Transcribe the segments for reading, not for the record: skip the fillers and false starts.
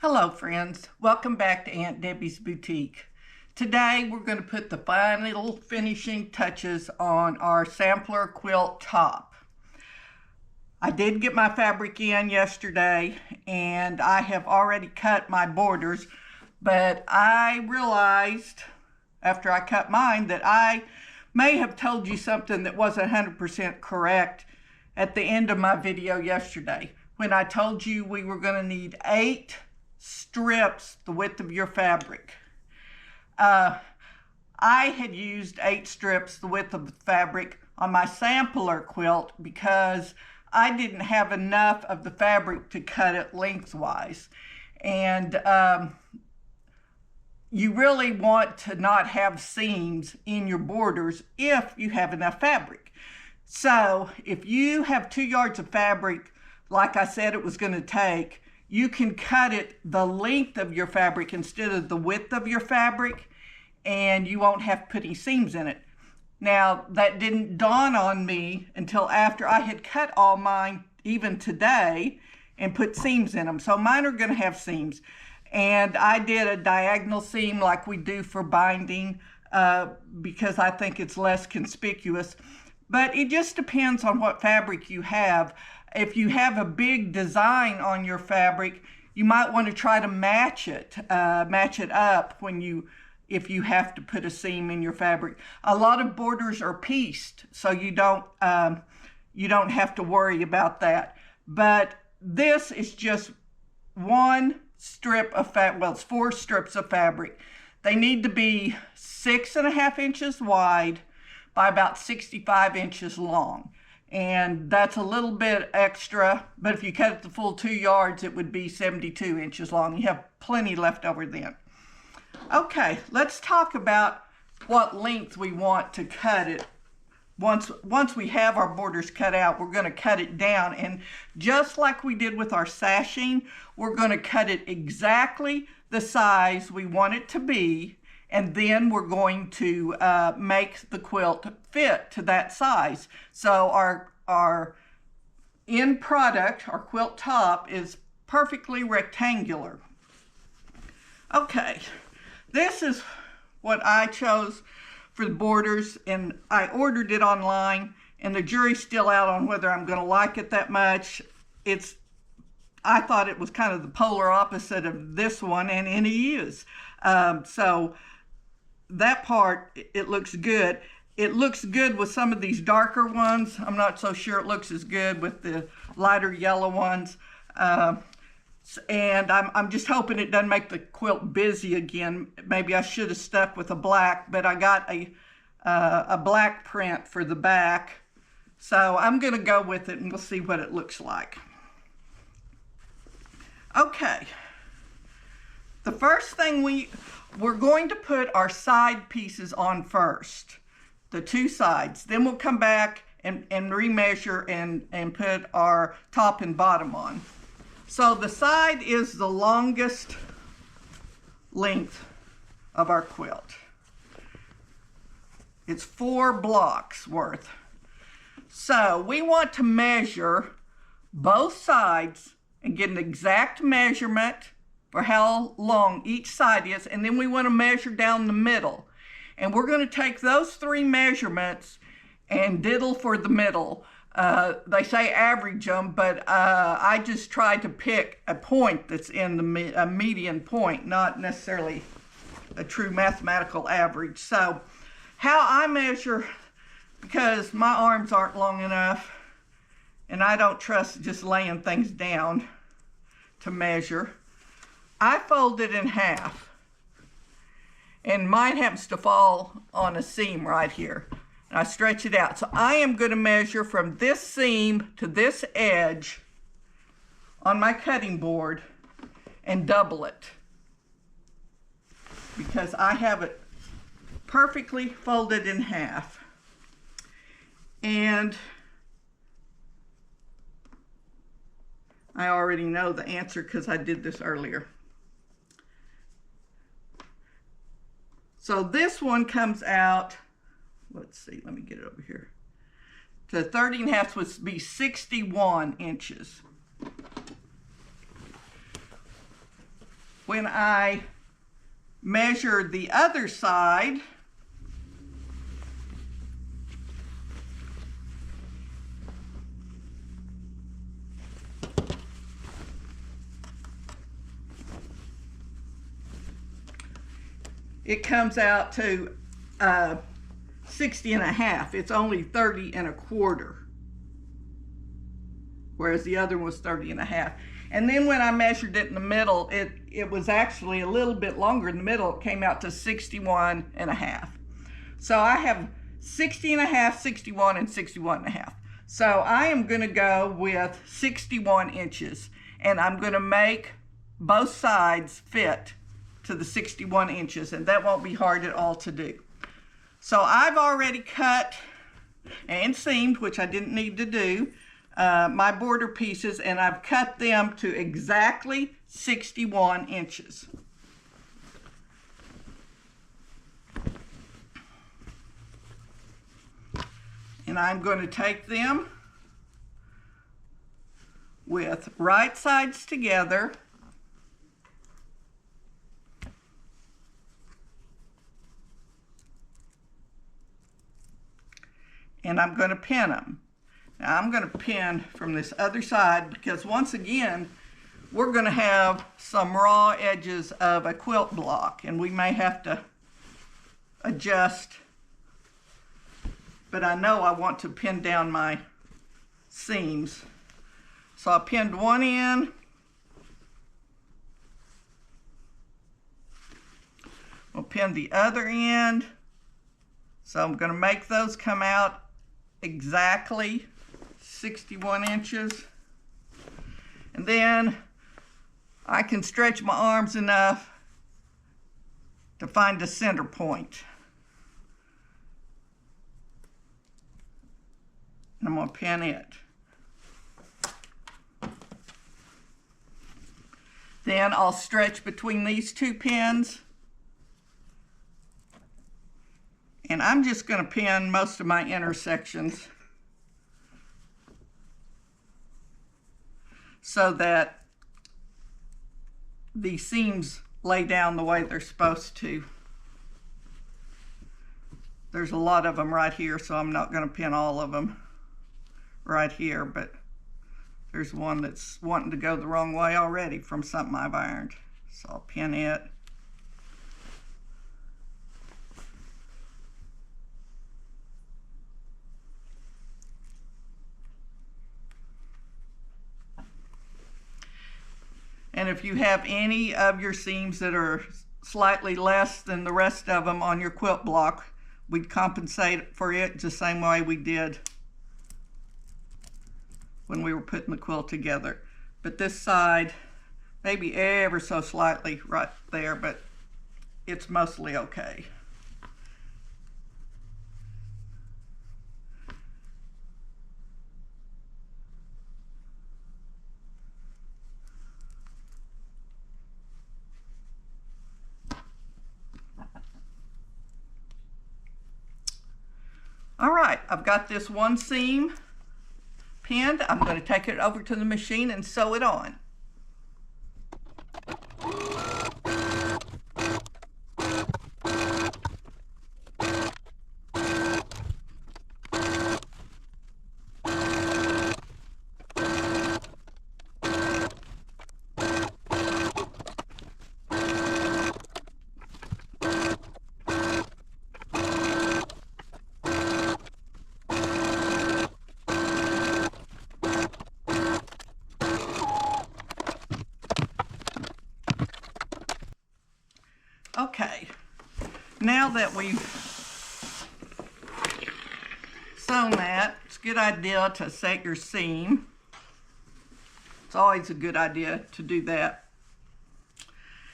Hello friends, welcome back to Aunt Debbie's Boutique. Today we're going to put the final finishing touches on our sampler quilt top. I did get my fabric in yesterday and I have already cut my borders, but I realized after I cut mine that I may have told you something that wasn't 100% correct at the end of my video yesterday when I told you we were going to need 8 strips the width of your fabric. I had used 8 strips the width of the fabric on my sampler quilt because I didn't have enough of the fabric to cut it lengthwise. And you really want to not have seams in your borders if you have enough fabric. So if you have 2 yards of fabric, like I said it was going to take, you can cut it the length of your fabric instead of the width of your fabric, and you won't have to put any seams in it. Now, that didn't dawn on me until after I had cut all mine, even today, and put seams in them. So mine are going to have seams. And I did a diagonal seam like we do for binding because I think it's less conspicuous. But it just depends on what fabric you have. If you have a big design on your fabric, you might want to try to match it up if you have to put a seam in your fabric. A lot of borders are pieced, so you don't have to worry about that. But this is just one strip of fabric. Well, it's 4 strips of fabric. They need to be 6.5 inches wide by about 65 inches long. And that's a little bit extra, but if you cut it the full 2 yards, it would be 72 inches long. You have plenty left over then. Okay, let's talk about what length we want to cut it. Once we have our borders cut out, we're going to cut it down. And just like we did with our sashing, we're going to cut it exactly the size we want it to be. And then we're going to make the quilt fit to that size. So our end product, our quilt top, is perfectly rectangular. Okay, this is what I chose for the borders, and I ordered it online, and the jury's still out on whether I'm going to like it that much. I thought it was kind of the polar opposite of this one, and it is. So that part, it looks good. It looks good with some of these darker ones. I'm not so sure it looks as good with the lighter yellow ones. And I'm just hoping it doesn't make the quilt busy again. Maybe I should have stuck with a black, but I got a black print for the back. So I'm going to go with it, and we'll see what it looks like. Okay. The first thing we're going to put our side pieces on first, the 2 sides. Then we'll come back and remeasure and put our top and bottom on. So the side is the longest length of our quilt. It's 4 blocks worth. So we want to measure both sides and get an exact measurement for how long each side is, and then we want to measure down the middle. And we're going to take those 3 measurements and diddle for the middle. They say average them, but I just tried to pick a point that's in a median point, not necessarily a true mathematical average. So how I measure, because my arms aren't long enough, and I don't trust just laying things down to measure, I fold it in half, and mine happens to fall on a seam right here, and I stretch it out. So I am going to measure from this seam to this edge on my cutting board and double it, because I have it perfectly folded in half. And I already know the answer because I did this earlier. So this one comes out, let's see, let me get it over here. The 30.5 would be 61 inches. when I measured the other side, it comes out to 60 and a half. It's only 30 and a quarter, whereas the other was 30 and a half. And then when I measured it in the middle, it was actually a little bit longer in the middle. It came out to 61 and a half. So I have 60 and a half, 61, and 61 and a half. So I am going to go with 61 inches, and I'm going to make both sides fit to the 61 inches, and that won't be hard at all to do. So I've already cut and seamed, which I didn't need to do, my border pieces, and I've cut them to exactly 61 inches. And I'm going to take them with right sides together, and I'm going to pin them. Now I'm going to pin from this other side because once again we're going to have some raw edges of a quilt block, and we may have to adjust, but I know I want to pin down my seams. So I pinned one in. We'll pin the other end. So I'm going to make those come out exactly 61 inches. And then I can stretch my arms enough to find the center point. And I'm going to pin it. Then I'll stretch between these two pins. And I'm just going to pin most of my intersections so that the seams lay down the way they're supposed to. There's a lot of them right here, so I'm not going to pin all of them right here, but there's one that's wanting to go the wrong way already from something I've ironed. So I'll pin it. And if you have any of your seams that are slightly less than the rest of them on your quilt block, we'd compensate for it the same way we did when we were putting the quilt together. But this side, maybe ever so slightly right there, but it's mostly okay. All right, I've got this one seam pinned. I'm going to take it over to the machine and sew it on. Okay, now that we've sewn that, it's a good idea to set your seam. It's always a good idea to do that.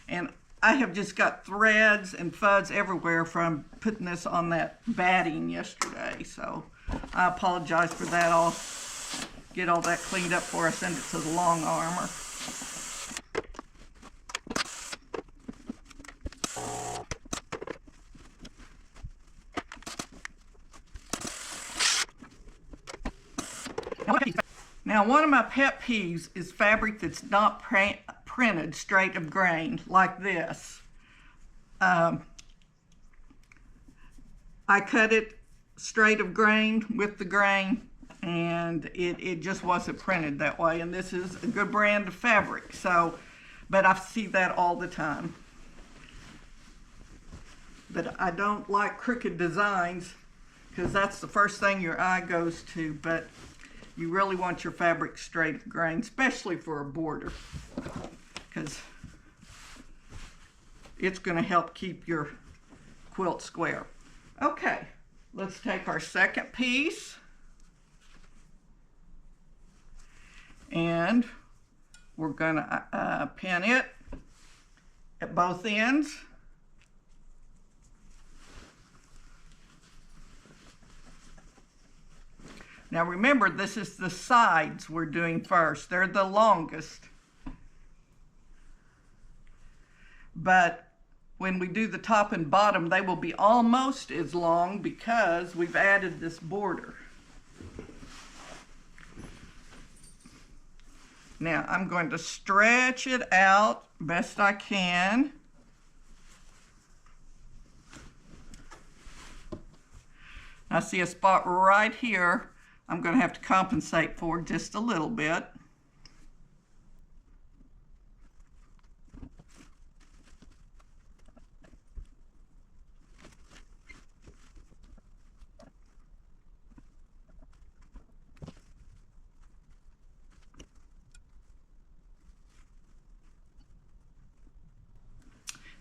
And I have just got threads and fuzz everywhere from putting this on that batting yesterday, so I apologize for that. I'll get all that cleaned up before I send it to the long armor. Now, one of my pet peeves is fabric that's not printed straight of grain like this. I cut it straight of grain with the grain, and it just wasn't printed that way. And this is a good brand of fabric, so, but I see that all the time. But I don't like crooked designs because that's the first thing your eye goes to, but you really want your fabric straight of grain, especially for a border, because it's going to help keep your quilt square. Okay, let's take our second piece and we're going to pin it at both ends. Now remember, this is the sides we're doing first. They're the longest. But when we do the top and bottom, they will be almost as long because we've added this border. Now I'm going to stretch it out best I can. I see a spot right here I'm going to have to compensate for just a little bit.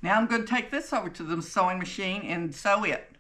Now I'm going to take this over to the sewing machine and sew it.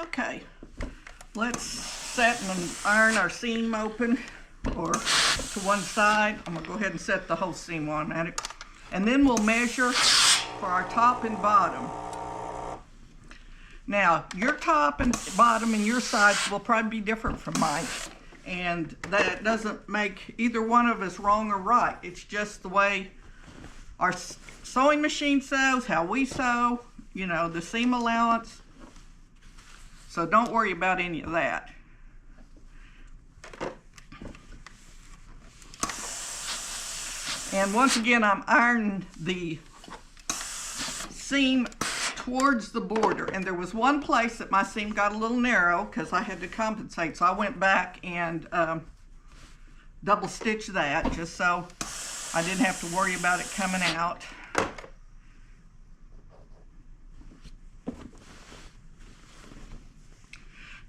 Okay, let's set and iron our seam open, or to one side. I'm going to go ahead and set the whole seam automatic. And then we'll measure for our top and bottom. Now, your top and bottom and your sides will probably be different from mine. And that doesn't make either one of us wrong or right. It's just the way our sewing machine sews, how we sew, you know, the seam allowance. So don't worry about any of that. And once again, I'm ironing the seam towards the border. And there was one place that my seam got a little narrow because I had to compensate. So I went back and double stitched that just so I didn't have to worry about it coming out.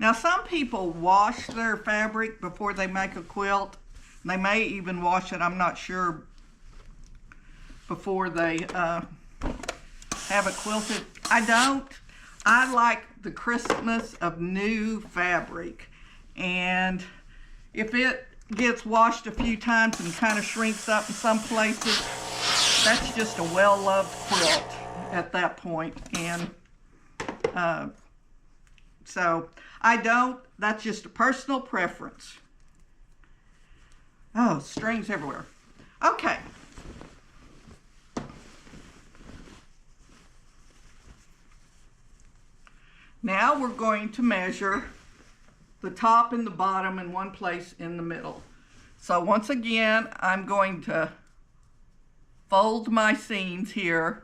Now, some people wash their fabric before they make a quilt. They may even wash it, I'm not sure, before they have it quilted. I don't. I like the crispness of new fabric. And if it gets washed a few times and kind of shrinks up in some places, that's just a well-loved quilt at that point. And so I don't. That's just a personal preference. Oh, strings everywhere. Okay. Now we're going to measure the top and the bottom in one place in the middle. So once again, I'm going to fold my seams here.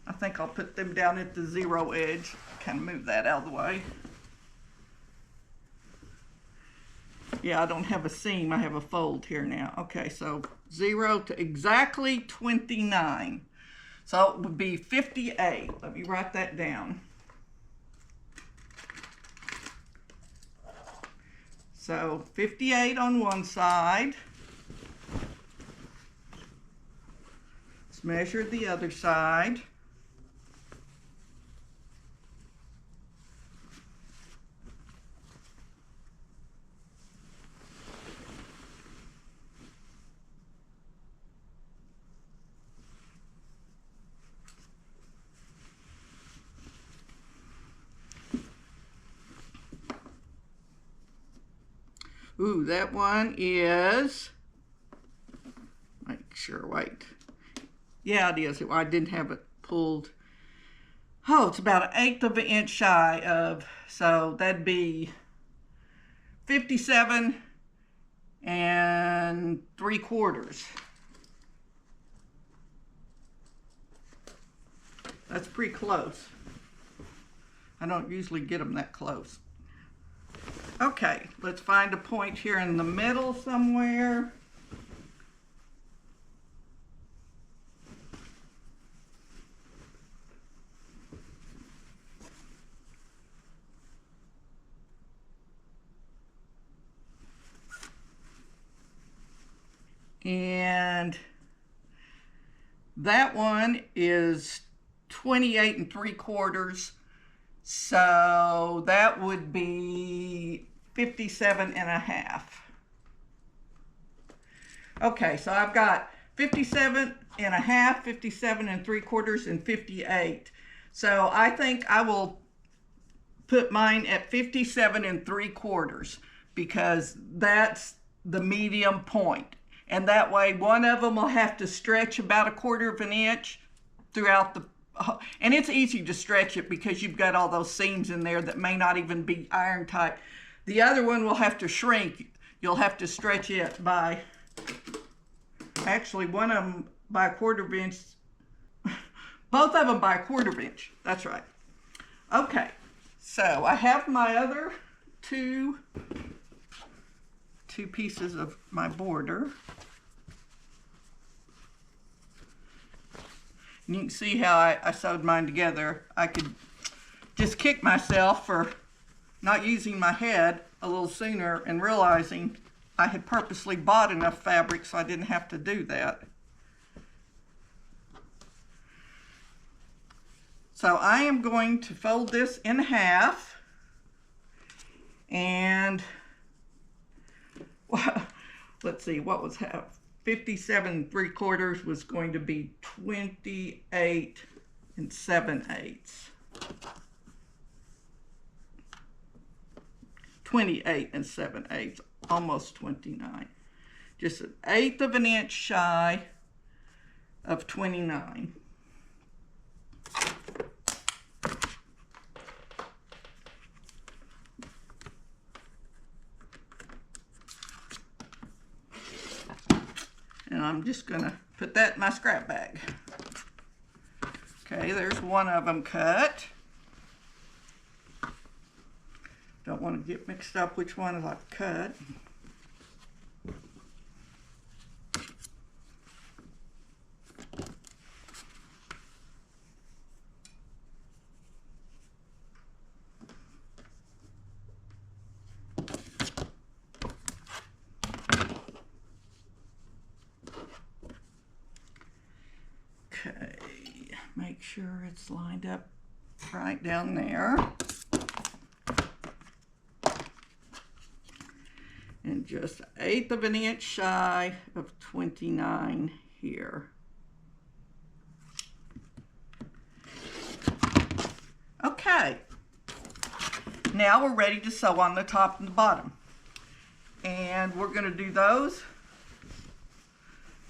I think I'll put them down at the zero edge. Kind of move that out of the way. Yeah, I don't have a seam, I have a fold here now. Okay, so 0 to exactly 29. So it would be 58. Let me write that down. So 58 on one side. Let's measure the other side. Ooh, that one is, make sure, wait. Yeah, it is. I didn't have it pulled. Oh, it's about 1/8 of an inch shy of, so that'd be 57 3/4. That's pretty close. I don't usually get them that close. Okay, let's find a point here in the middle somewhere. And that one is 28 3/4. So that would be 57 1/2. Okay, so I've got 57 1/2, 57 3/4, and 58. So I think I will put mine at 57 3/4 because that's the medium point. And that way one of them will have to stretch about 1/4 of an inch throughout the, and it's easy to stretch it because you've got all those seams in there that may not even be iron tight. The other one will have to shrink. You'll have to stretch it by, actually one of them by 1/4 inch, both of them by 1/4 inch. That's right. Okay, so I have my other two pieces of my border. And you can see how I sewed mine together. I could just kick myself for not using my head a little sooner and realizing I had purposely bought enough fabric so I didn't have to do that. So I am going to fold this in half, and let's see, what was half? 57 3/4 was going to be 28 7/8. 28 7/8, almost 29. Just 1/8 of an inch shy of 29. And I'm just gonna put that in my scrap bag. Okay, there's one of them cut. Don't want to get mixed up which one I've cut. Okay, make sure it's lined up right down there. And just 1/8 of an inch shy of 29 here. Okay, now we're ready to sew on the top and the bottom. And we're going to do those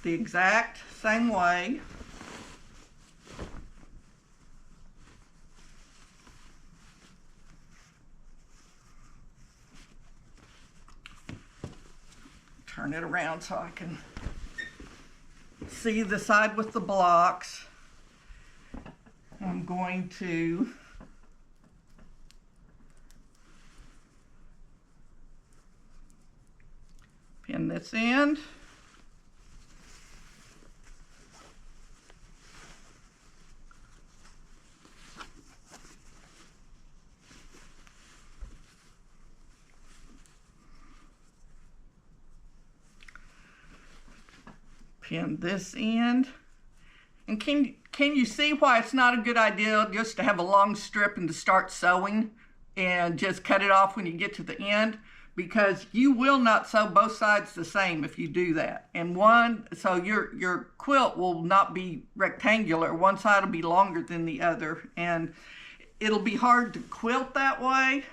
the exact same way. Turn it around so I can see the side with the blocks. I'm going to pin this end. Pin this end. And can you see why it's not a good idea just to have a long strip and to start sewing and just cut it off when you get to the end? Because you will not sew both sides the same if you do that. And so your quilt will not be rectangular. One side will be longer than the other, and it'll be hard to quilt that way.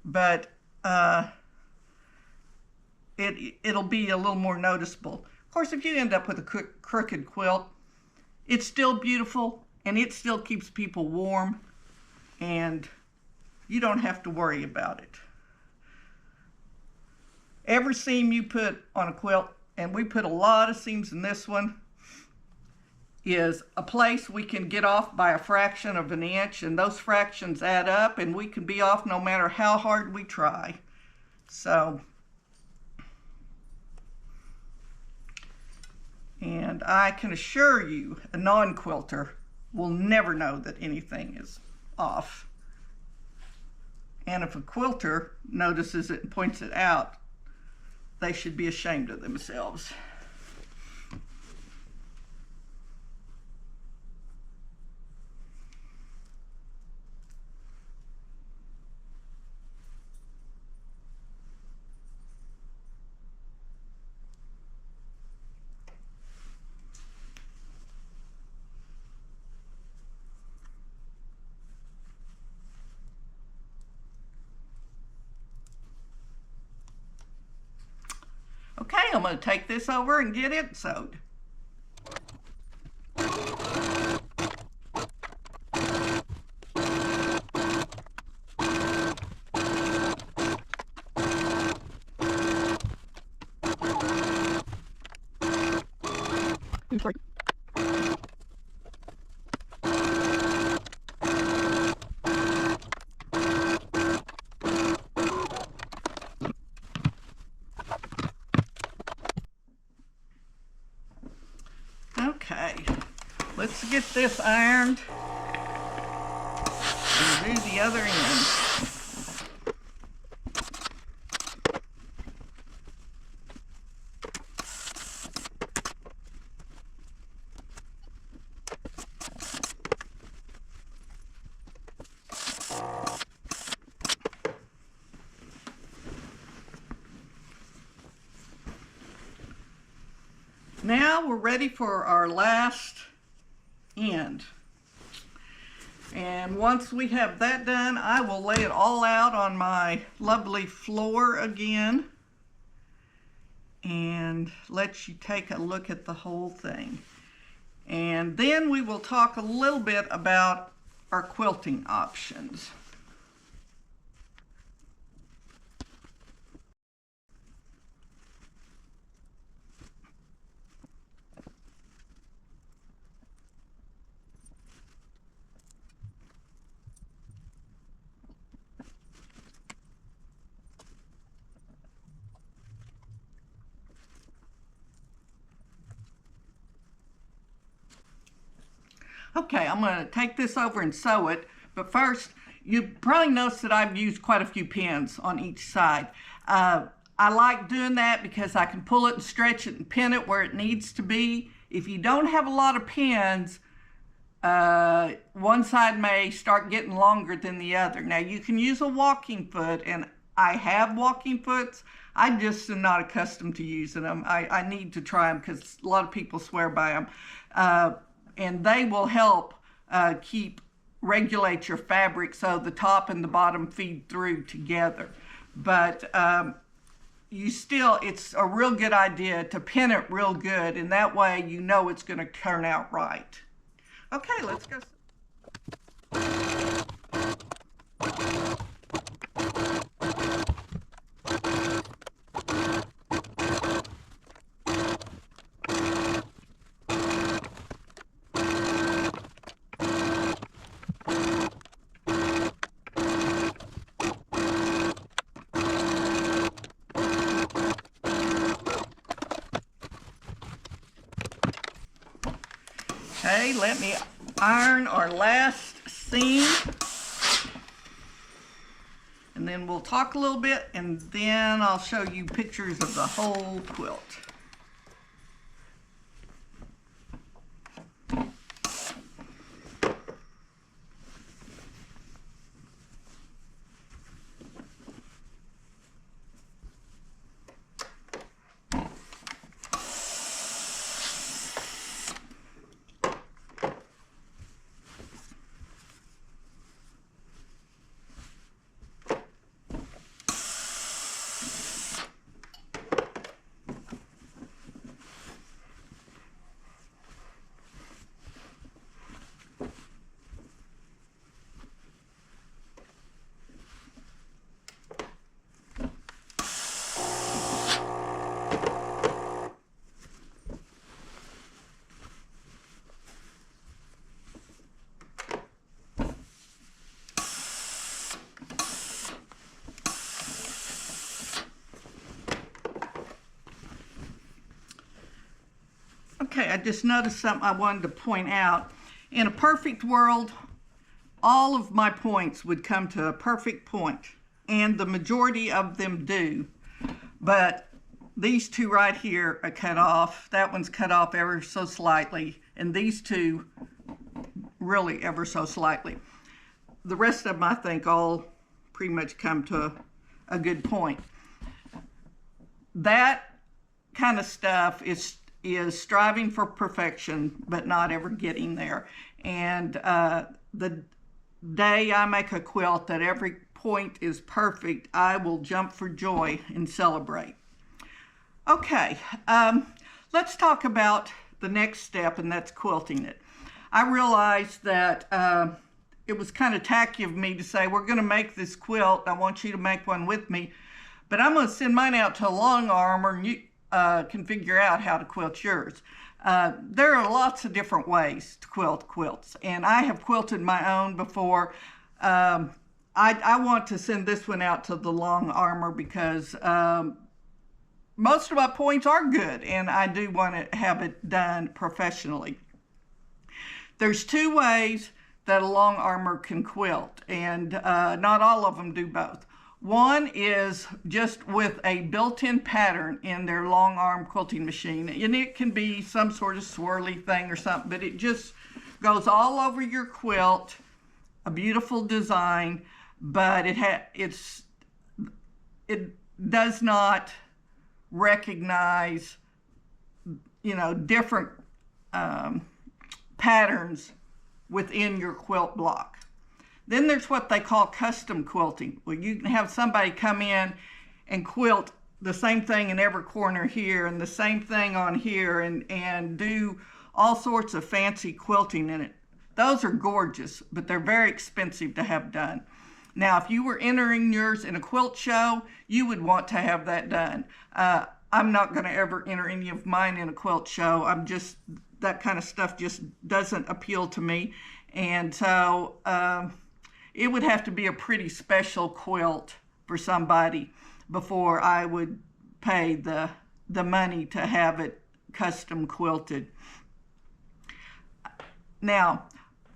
But it'll be a little more noticeable. Of course, if you end up with a crooked quilt, it's still beautiful and it still keeps people warm, and you don't have to worry about it. Every seam you put on a quilt, and we put a lot of seams in this one, is a place we can get off by a fraction of an inch, and those fractions add up, and we can be off no matter how hard we try. So, and I can assure you, a non-quilter will never know that anything is off. And if a quilter notices it and points it out, they should be ashamed of themselves. Okay, I'm going to take this over and get it sewed. Okay, let's get this ironed and do the other end. Now we're ready for our last end. And once we have that done, I will lay it all out on my lovely floor again and let you take a look at the whole thing. And then we will talk a little bit about our quilting options. Okay, I'm going to take this over and sew it, but first, you probably noticed that I've used quite a few pins on each side. I like doing that because I can pull it and stretch it and pin it where it needs to be. If you don't have a lot of pins, one side may start getting longer than the other. Now, you can use a walking foot, and I have walking foots. I just am not accustomed to using them. I need to try them because a lot of people swear by them. And they will help regulate your fabric so the top and the bottom feed through together. But it's a real good idea to pin it real good, and that way you know it's going to turn out right. Okay, let's go. Okay, let me iron our last seam, and then we'll talk a little bit, and then I'll show you pictures of the whole quilt. I just noticed something I wanted to point out. In a perfect world, all of my points would come to a perfect point, and the majority of them do. But these two right here are cut off. That one's cut off ever so slightly, and these two really ever so slightly. The rest of them, I think, all pretty much come to a good point. That kind of stuff is striving for perfection, but not ever getting there. And the day I make a quilt that every point is perfect, I will jump for joy and celebrate. Okay, let's talk about the next step, and that's quilting it. I realized that it was kind of tacky of me to say, we're going to make this quilt. I want you to make one with me, but I'm going to send mine out to a long arm, and you can figure out how to quilt yours. There are lots of different ways to quilt quilts, and I have quilted my own before. I want to send this one out to the long armor because most of my points are good, and I do want to have it done professionally. There's two ways that a long armor can quilt, and not all of them do both. One is just with a built-in pattern in their long arm quilting machine, and it can be some sort of swirly thing or something, but it just goes all over your quilt, a beautiful design, but it does not recognize, different patterns within your quilt block. Then there's what they call custom quilting, where you can have somebody come in and quilt the same thing in every corner here and the same thing on here and do all sorts of fancy quilting in it. Those are gorgeous, but they're very expensive to have done. Now, if you were entering yours in a quilt show, you would want to have that done. I'm not going to ever enter any of mine in a quilt show. That kind of stuff just doesn't appeal to me. And so it would have to be a pretty special quilt for somebody before I would pay the money to have it custom quilted. Now,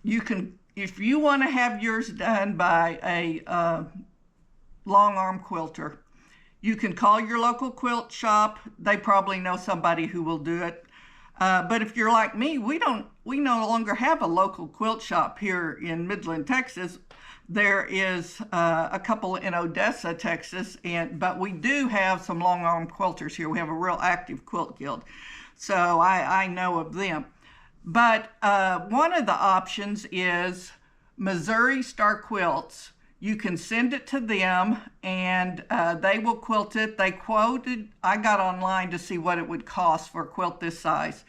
you can, if you want to have yours done by a long arm quilter, you can call your local quilt shop. They probably know somebody who will do it. But if you're like me, we no longer have a local quilt shop here in Midland, Texas. There is a couple in Odessa, Texas, but we do have some long arm quilters here. We have a real active quilt guild, so I know of them. But one of the options is Missouri Star Quilts. You can send it to them, and they will quilt it. They quoted, I got online to see what it would cost for a quilt this size,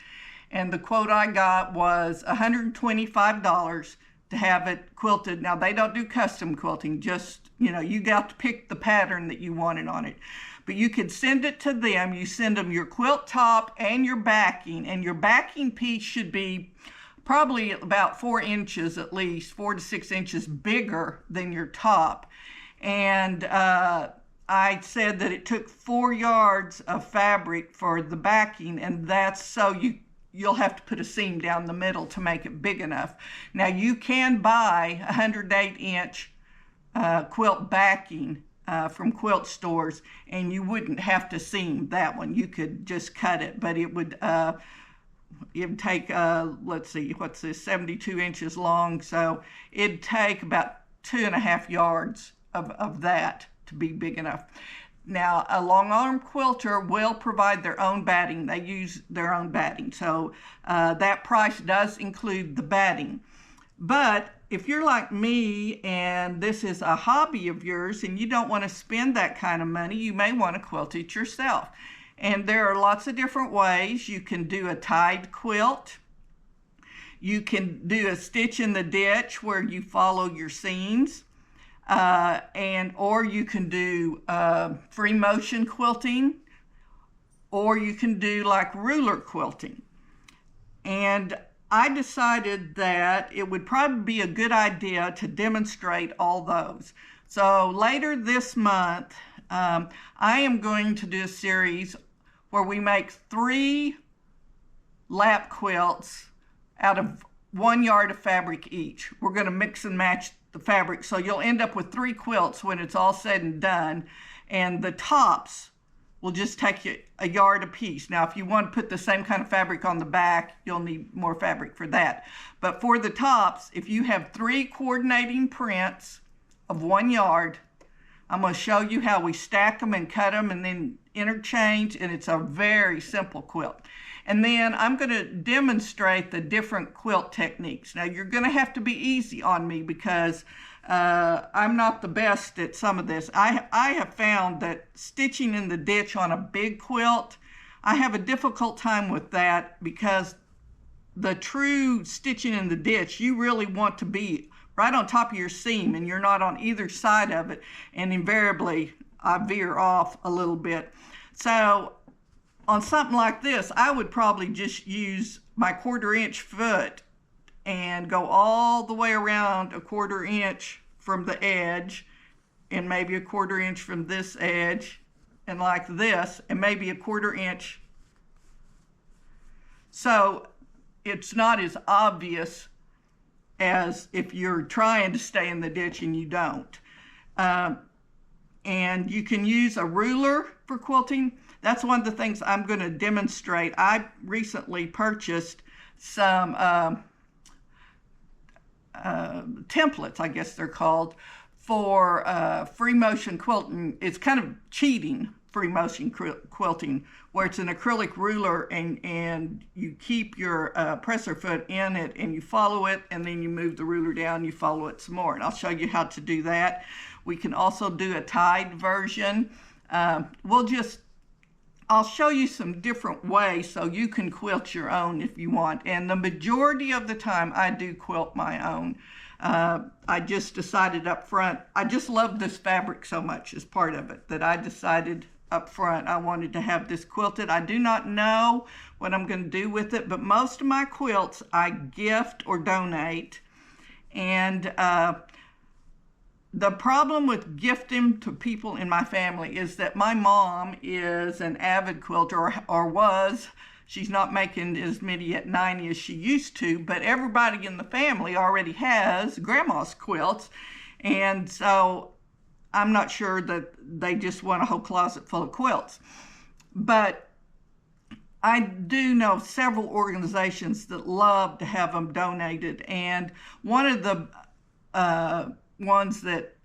and the quote I got was $125 to have it quilted. Now, they don't do custom quilting, just, you got to pick the pattern that you wanted on it. But you could send it to them. You send them your quilt top and your backing, and your backing piece should be probably about 4 inches, at least 4 to 6 inches bigger than your top. And I said that it took 4 yards of fabric for the backing, and that's so you'll have to put a seam down the middle to make it big enough. Now, you can buy 108-inch quilt backing from quilt stores, and you wouldn't have to seam that one. You could just cut it, but it would take, let's see, what's this, 72 inches long, so it'd take about 2.5 yards of that to be big enough. Now, a long arm quilter will provide their own batting. They use their own batting, so that price does include the batting. But if you're like me and this is a hobby of yours and you don't want to spend that kind of money, you may want to quilt it yourself. And there are lots of different ways. You can do a tied quilt. You can do a stitch in the ditch where you follow your seams. Or you can do free motion quilting, or you can do like ruler quilting. And I decided that it would probably be a good idea to demonstrate all those. So later this month, I am going to do a series where we make 3 lap quilts out of 1 yard of fabric each. We're going to mix and match the fabric, so you'll end up with 3 quilts when it's all said and done, and the tops will just take you 1 yard apiece. Now, if you want to put the same kind of fabric on the back, you'll need more fabric for that. But for the tops, if you have 3 coordinating prints of 1 yard, I'm going to show you how we stack them and cut them and then interchange, and it's a very simple quilt. And then I'm going to demonstrate the different quilt techniques. Now, you're going to have to be easy on me because I'm not the best at some of this. I have found that stitching in the ditch on a big quilt, I have a difficult time with that because the true stitching in the ditch, you really want to be right on top of your seam and you're not on either side of it, and invariably I veer off a little bit. So on something like this, I would probably just use my 1/4 inch foot and go all the way around a 1/4 inch from the edge, and maybe a 1/4 inch from this edge, and like this, and maybe a 1/4 inch. So it's not as obvious as if you're trying to stay in the ditch and you don't. And you can use a ruler for quilting. That's one of the things I'm going to demonstrate. I recently purchased some templates, I guess they're called, for free motion quilting. It's kind of cheating free motion quilting, where it's an acrylic ruler and you keep your presser foot in it and you follow it, and then you move the ruler down, you follow it some more. And I'll show you how to do that. We can also do a tied version. I'll show you some different ways so you can quilt your own if you want. And the majority of the time I do quilt my own. I just decided up front, I just love this fabric so much as part of it, that I decided up front I wanted to have this quilted. I do not know what I'm going to do with it, but most of my quilts I gift or donate. And the problem with gifting to people in my family is that my mom is an avid quilter, or was. She's not making as many at 90 as she used to, but everybody in the family already has grandma's quilts. And so I'm not sure that they just want a whole closet full of quilts. But I do know several organizations that love to have them donated. And one of the ones that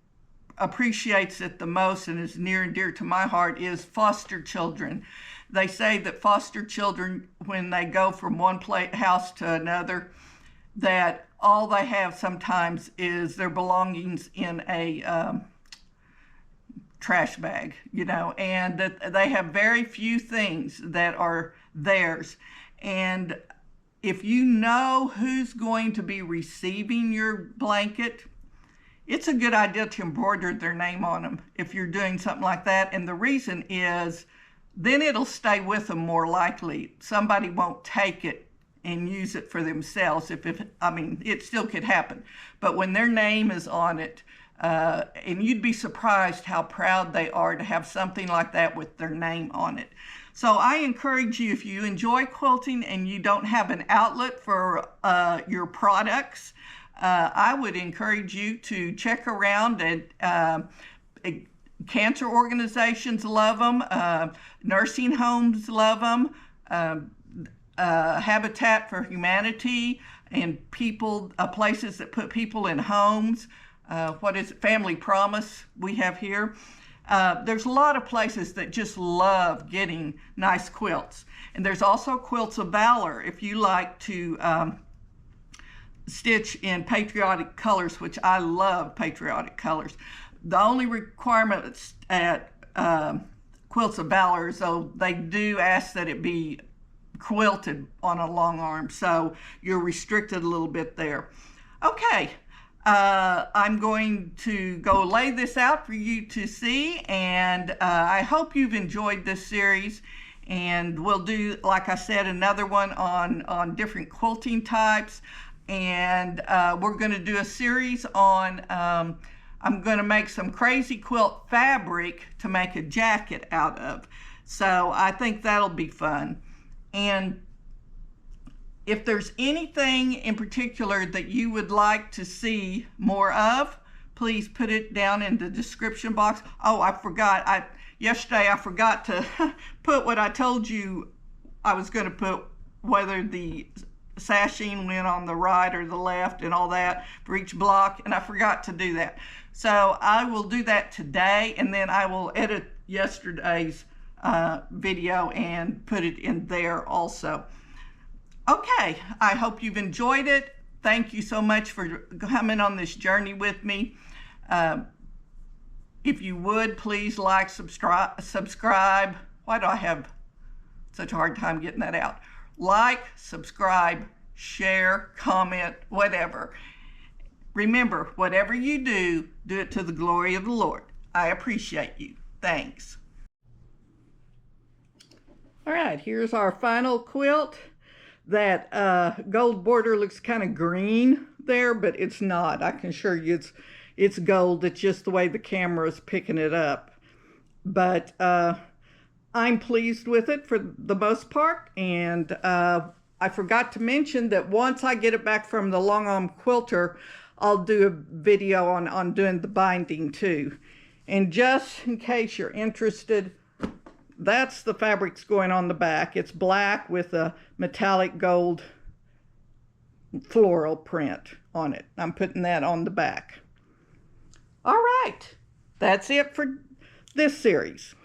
appreciates it the most and is near and dear to my heart is foster children. They say that foster children, when they go from one house to another, that all they have sometimes is their belongings in a trash bag, and that they have very few things that are theirs. And if you know who's going to be receiving your blanket, it's a good idea to embroider their name on them if you're doing something like that. And the reason is, then it'll stay with them more likely. Somebody won't take it and use it for themselves. It still could happen. But when their name is on it, and you'd be surprised how proud they are to have something like that with their name on it. So I encourage you, if you enjoy quilting and you don't have an outlet for your products, I would encourage you to check around. And cancer organizations love them, nursing homes love them, Habitat for Humanity, and places that put people in homes. Family Promise we have here. There's a lot of places that just love getting nice quilts. And there's also Quilts of Valor if you like to stitch in patriotic colors, which I love patriotic colors. The only requirements at Quilts of Valor is, though, they do ask that it be quilted on a long arm, so you're restricted a little bit there. Okay, I'm going to go lay this out for you to see, and I hope you've enjoyed this series. And we'll do, like I said, another one on different quilting types. And we're going to do a series on, I'm going to make some crazy quilt fabric to make a jacket out of. So I think that'll be fun. And If there's anything in particular that you would like to see more of, please put it down in the description box. Oh, I forgot. Yesterday I forgot to put what I told you I was going to put, whether the sashing went on the right or the left and all that for each block, and I forgot to do that. So I will do that today, and then I will edit yesterday's video and put it in there also. Okay, I hope you've enjoyed it. Thank you so much for coming on this journey with me. If you would, please like, subscribe. Why do I have such a hard time getting that out? Like, subscribe, share, comment, whatever. Remember, whatever you do, do it to the glory of the Lord. I appreciate you. Thanks. All right, here's our final quilt. That gold border looks kind of green there, but it's not. I can assure you it's gold. It's just the way the camera is picking it up. But I'm pleased with it for the most part. And I forgot to mention that once I get it back from the long arm quilter, I'll do a video on doing the binding too. And just in case you're interested, that's the fabric's going on the back. It's black with a metallic gold floral print on it. I'm putting that on the back. All right, that's it for this series.